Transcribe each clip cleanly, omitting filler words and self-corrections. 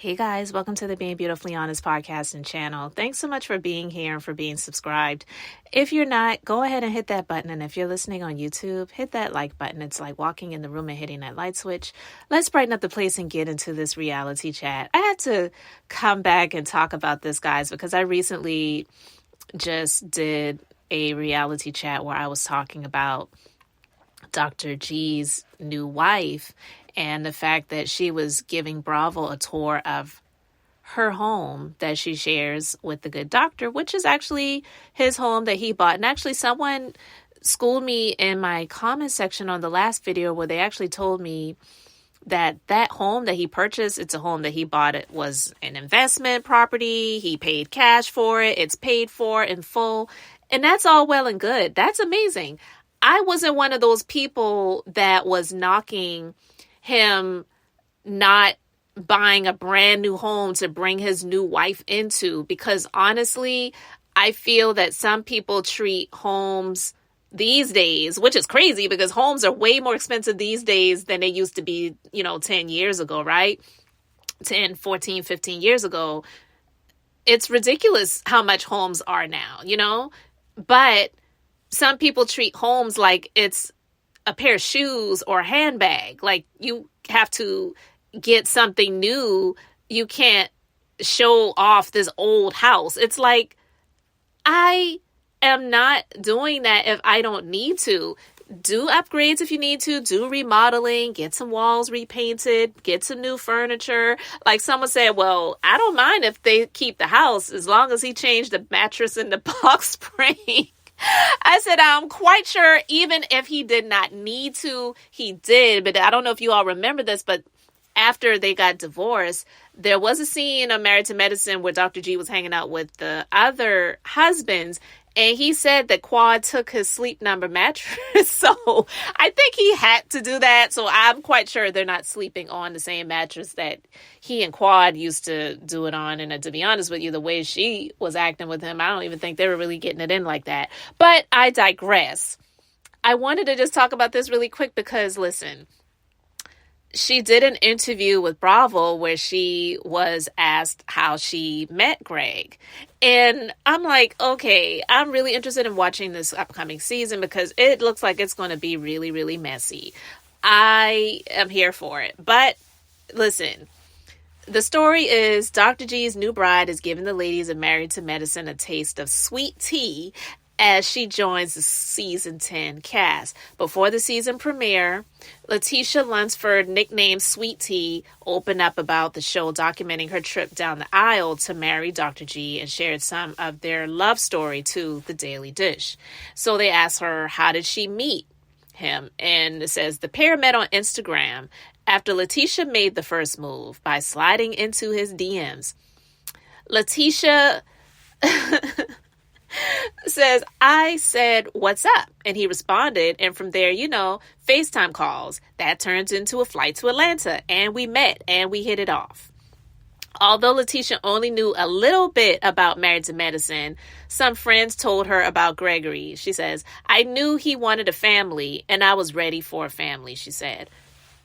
Hey guys, welcome to the Being Beautifully Honest podcast and channel. Thanks so much for being here and for being subscribed. If you're not, go ahead and hit that button. And if you're listening on YouTube, hit that like button. It's like walking in the room and hitting that light switch. Let's brighten up the place and get into this reality chat. I had to come back and talk about this, guys, because I recently just did a reality chat where I was talking about Dr. G's new wife and the fact that she was giving Bravo a tour of her home that she shares with the good doctor, which is actually his home that he bought. And actually someone schooled me in my comment section on the last video where they actually told me that home that he purchased, it's a home that he bought. It was an investment property. He paid cash for it. It's paid for in full. And that's all well and good. That's amazing. I wasn't one of those people that was knocking him not buying a brand new home to bring his new wife into, because honestly, I feel that some people treat homes these days, which is crazy because homes are way more expensive these days than they used to be, 10 years ago, right? 10, 14, 15 years ago. It's ridiculous how much homes are now, but some people treat homes like it's a pair of shoes or a handbag. Like you have to get something new. You can't show off this old house. It's like, I am not doing that if I don't need to. Do upgrades if you need to. Do remodeling. Get some walls repainted. Get some new furniture. Like someone said, well, I don't mind if they keep the house as long as he changed the mattress and the box spring. I said, I'm quite sure even if he did not need to, he did. But I don't know if you all remember this, but after they got divorced, there was a scene on Married to Medicine where Dr. G was hanging out with the other husbands. And he said that Quad took his Sleep Number mattress. So I think he had to do that. So I'm quite sure they're not sleeping on the same mattress that he and Quad used to do it on. And to be honest with you, the way she was acting with him, I don't even think they were really getting it in like that. But I digress. I wanted to just talk about this really quick because, listen, she did an interview with Bravo where she was asked how she met Greg. And I'm like, okay, I'm really interested in watching this upcoming season because it looks like it's going to be really, really messy. I am here for it. But listen, the story is Dr. G's new bride is giving the ladies of Married to Medicine a taste of sweet tea as she joins the season 10 cast. Before the season premiere, LateashaLunceford, nicknamed Sweet Tea, opened up about the show, documenting her trip down the aisle to marry Dr. G and shared some of their love story to The Daily Dish. So they asked her, how did she meet him? And it says, the pair met on Instagram after Lateasha made the first move by sliding into his DMs. Lateasha says, I said, what's up? And he responded. And from there, FaceTime calls. That turns into a flight to Atlanta. And we met and we hit it off. Although Lateasha only knew a little bit about Married to Medicine, some friends told her about Gregory. She says, I knew he wanted a family and I was ready for a family, she said.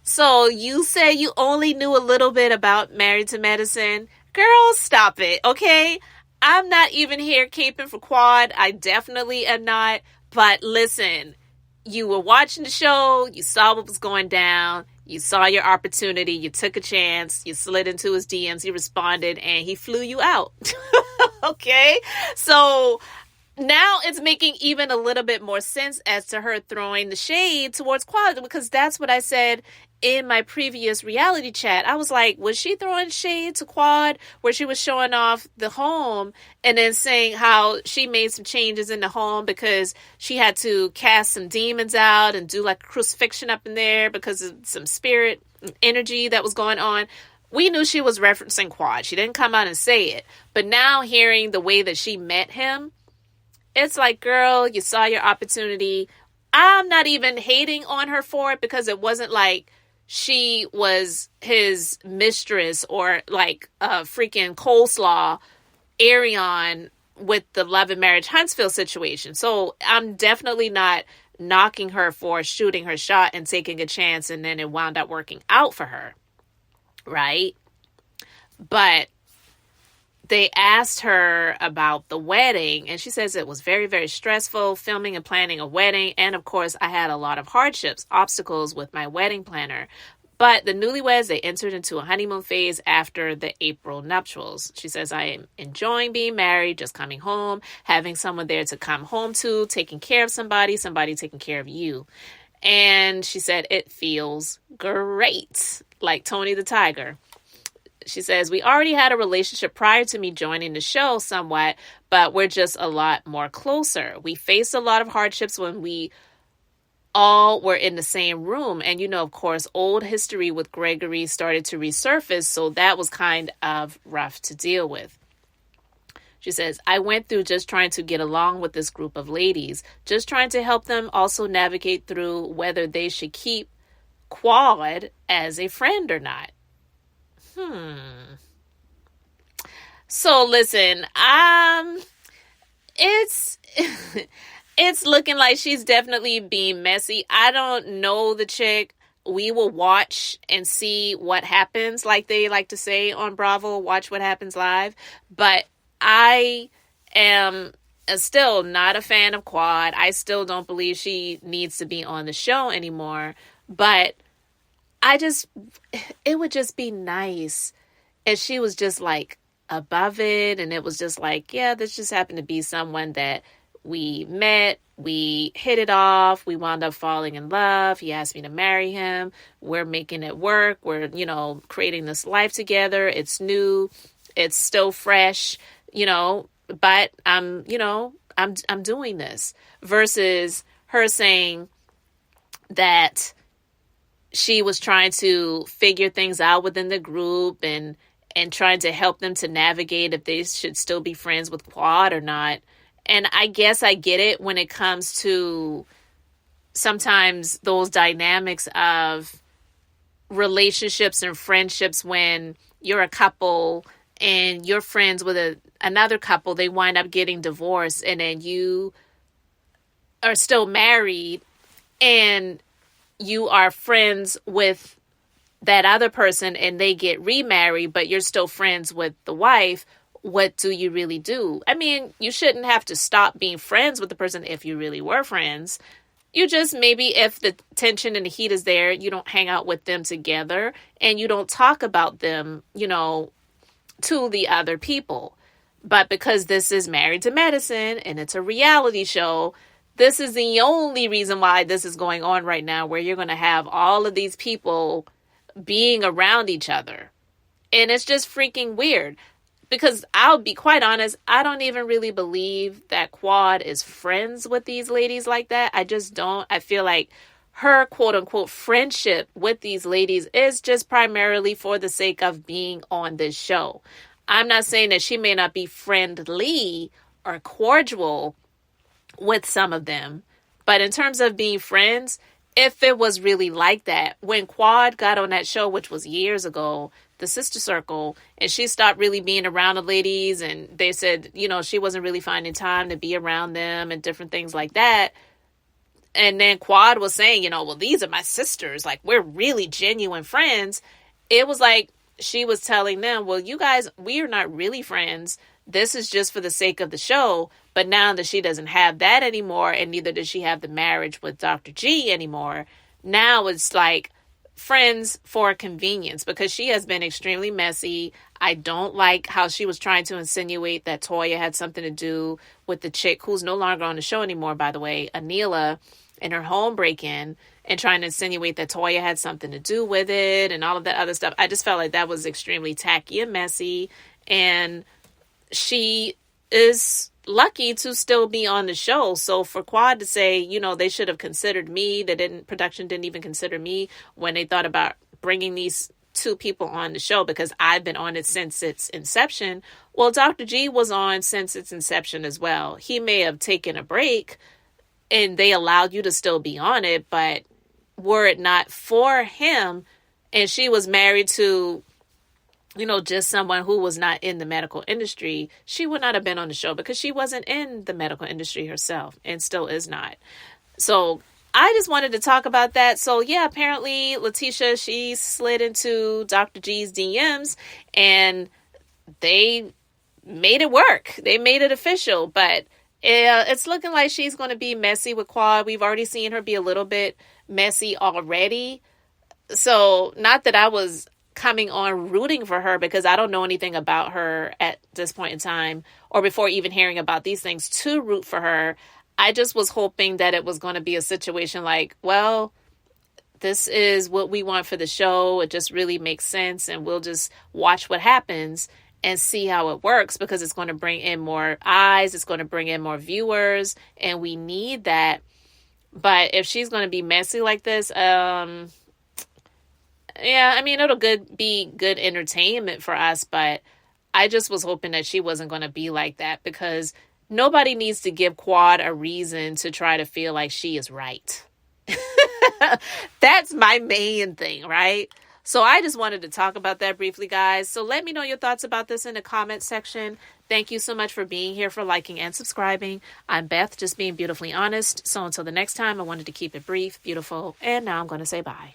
So you say you only knew a little bit about Married to Medicine? Girl, stop it, okay? I'm not even here caping for Quad. I definitely am not. But listen, you were watching the show. You saw what was going down. You saw your opportunity. You took a chance. You slid into his DMs. He responded and he flew you out. Okay? So now it's making even a little bit more sense as to her throwing the shade towards Quad, because that's what I said in my previous reality chat. I was like, was she throwing shade to Quad where she was showing off the home and then saying how she made some changes in the home because she had to cast some demons out and do like a crucifixion up in there because of some spirit energy that was going on? We knew she was referencing Quad. She didn't come out and say it. But now hearing the way that she met him, it's like, girl, you saw your opportunity. I'm not even hating on her for it because it wasn't like she was his mistress or like a freaking coleslaw Arion with the Love and Marriage Huntsville situation. So I'm definitely not knocking her for shooting her shot and taking a chance, and then it wound up working out for her, right? But they asked her about the wedding, and she says it was very, very stressful, filming and planning a wedding. And of course, I had a lot of hardships, obstacles with my wedding planner. But the newlyweds, they entered into a honeymoon phase after the April nuptials. She says, I am enjoying being married, just coming home, having someone there to come home to, taking care of somebody taking care of you. And she said, it feels great, like Tony the Tiger. She says, we already had a relationship prior to me joining the show somewhat, but we're just a lot more closer. We faced a lot of hardships when we all were in the same room. And, of course, old history with Gregory started to resurface. So that was kind of rough to deal with. She says, I went through just trying to get along with this group of ladies, just trying to help them also navigate through whether they should keep Quad as a friend or not. So listen, it's it's looking like she's definitely being messy. I don't know the chick. We will watch and see what happens, like they like to say on Bravo, watch what happens live. But I am still not a fan of Quad. I still don't believe she needs to be on the show anymore. But it would just be nice if she was just like above it. And it was just like, yeah, this just happened to be someone that we met, we hit it off, we wound up falling in love. He asked me to marry him. We're making it work. We're, creating this life together. It's new. It's still fresh, but I'm doing this, versus her saying that she was trying to figure things out within the group and trying to help them to navigate if they should still be friends with Quad or not. And I guess I get it when it comes to sometimes those dynamics of relationships and friendships when you're a couple and you're friends with another couple, they wind up getting divorced, and then you are still married and you are friends with that other person and they get remarried, but you're still friends with the wife. What do you really do? I mean, you shouldn't have to stop being friends with the person if you really were friends. You just, maybe if the tension and the heat is there, you don't hang out with them together and you don't talk about them, to the other people. But because this is Married to Medicine and it's a reality show, this is the only reason why this is going on right now, where you're going to have all of these people being around each other. And it's just freaking weird. Because I'll be quite honest, I don't even really believe that Quad is friends with these ladies like that. I just don't. I feel like her quote unquote friendship with these ladies is just primarily for the sake of being on this show. I'm not saying that she may not be friendly or cordial with some of them, but in terms of being friends, if it was really like that, when Quad got on that show, which was years ago, the Sister Circle, and she stopped really being around the ladies, and they said, she wasn't really finding time to be around them and different things like that. And then Quad was saying, well, these are my sisters. Like, we're really genuine friends. It was like she was telling them, well, you guys, we are not really friends. This is just for the sake of the show. But now that she doesn't have that anymore, and neither does she have the marriage with Dr. G anymore, now it's like friends for convenience, because she has been extremely messy. I don't like how she was trying to insinuate that Toya had something to do with the chick who's no longer on the show anymore, by the way, Anila, and her home break-in, and trying to insinuate that Toya had something to do with it and all of that other stuff. I just felt like that was extremely tacky and messy, and she is lucky to still be on the show. So for Quad to say, they should have considered me, production didn't even consider me when they thought about bringing these two people on the show, because I've been on it since its inception. Well, Dr. G was on since its inception as well. He may have taken a break and they allowed you to still be on it, but were it not for him, and she was married to, just someone who was not in the medical industry, she would not have been on the show, because she wasn't in the medical industry herself and still is not. So I just wanted to talk about that. So apparently Letitia, she slid into Dr. G's DMs and they made it work. They made it official, but it's looking like she's going to be messy with Quad. We've already seen her be a little bit messy already. So not that I was coming on rooting for her, because I don't know anything about her at this point in time, or before even hearing about these things to root for her. I just was hoping that it was going to be a situation like, well, this is what we want for the show. It just really makes sense, and we'll just watch what happens and see how it works, because it's going to bring in more eyes. It's going to bring in more viewers, and we need that. But if she's going to be messy like this, yeah, I mean, it'll be good entertainment for us, but I just was hoping that she wasn't going to be like that, because nobody needs to give Quad a reason to try to feel like she is right. That's my main thing, right? So I just wanted to talk about that briefly, guys. So let me know your thoughts about this in the comment section. Thank you so much for being here, for liking and subscribing. I'm Beth, just being beautifully honest. So until the next time, I wanted to keep it brief, beautiful, and now I'm going to say bye.